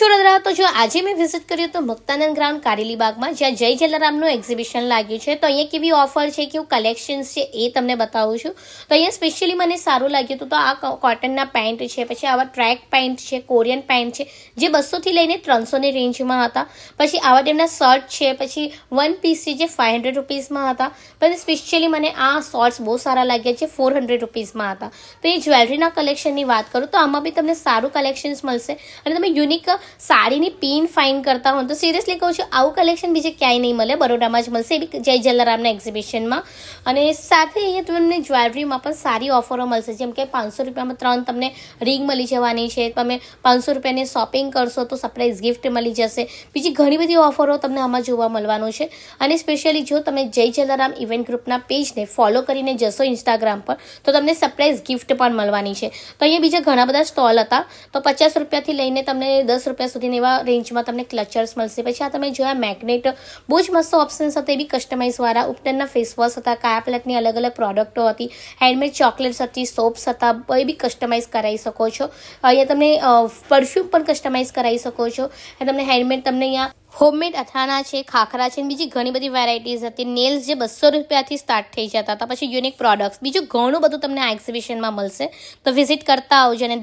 વડોદરા તો જો આજે મેં વિઝિટ કર્યું તો મુક્તાનંદ ગ્રાઉન્ડ કારેલીબાગમાં જ્યાં જય જલારામનું એક્ઝિબિશન લાગ્યું છે. તો અહીંયા કેવી ઓફર છે, કેવું કલેક્શન્સ છે એ તમને બતાવું છું. તો અહીંયા સ્પેશિયલી મને સારું લાગ્યું હતું. તો આ કોટનના પેન્ટ છે, પછી આવા ટ્રેક પેન્ટ છે, કોરિયન પેન્ટ છે જે 200થી લઈને 300ની રેન્જમાં હતા. પછી આવા ટાઈપના શર્ટ છે, પછી વન પીસ છે જે 500 રૂપીસમાં હતા. પછી સ્પેશિયલી મને આ શોર્ટ્સ બહુ સારા લાગ્યા છે, 400 રૂપીસમાં હતા. તો એ જ્વેલરીના કલેક્શનની વાત કરું તો આમાં બી તમને સારું કલેક્શન્સ મળશે. અને તમે યુનિક સાડીની પિન ફાઇન કરતા હો તો સિરિયસલી કહું છું આવું કલેક્શન બીજે ક્યાંય નહીં મળે, બરોડામાં જ મળશે, એ બી જય જલારામના એક્ઝિબિશનમાં. અને સાથે અહીંયા તમને જ્વેલરીમાં પણ સારી ઓફરો મળશે, જેમ કે 500 રૂપિયામાં 3 તમને રિંગ મળી જવાની છે. તમે 500 રૂપિયાની શોપિંગ કરશો તો સરપ્રાઈઝ ગિફ્ટ મળી જશે. બીજી ઘણી બધી ઓફરો તમને આમાં જોવા મળવાનું છે. અને સ્પેશિયલી જો તમે જય જલારામ ઇવેન્ટ ગ્રુપના પેજને ફોલો કરીને જશો ઇન્સ્ટાગ્રામ પર તો તમને સરપ્રાઈઝ ગિફ્ટ પણ મળવાની છે. તો અહીંયા બીજા ઘણા બધા સ્ટોલ હતા. તો 50 રૂપિયાથી લઈને તમને 10 રૂપિયા સુધીની એવા રેન્જમાં તમને ક્લચર્સ મળશે. પછી આ તમે જોયા મેગ્નેટ, બહુ જ મસ્ત ઓપ્શન્સ હતા. એ બી કસ્ટમાઇઝવાળા ઉપટનના ફેસ વોશ હતા, કાયા પ્લેટની અલગ અલગ પ્રોડક્ટો હતી, હેન્ડમેડ ચોકલેટ્સ હતી, સોપ્સ હતા, એ બી કસ્ટમાઇઝ કરાવી શકો છો. અહીંયા તમે પરફ્યુમ પણ કસ્ટમાઇઝ કરાવી શકો છો. તમને હેન્ડમેડ તમને અહીંયા હોમમેડ અથાણા છે, ખાખરા છે, બીજી ઘણી બધી વેરાયટીઝ હતી. નેલ્સ જે 200 રૂપિયાથી સ્ટાર્ટ થઈ જતા હતા. પછી યુનિક પ્રોડક્ટ્સ, બીજું ઘણું બધું તમને આ એક્ઝિબિશનમાં મળશે. તો વિઝિટ કરતા આવજો અને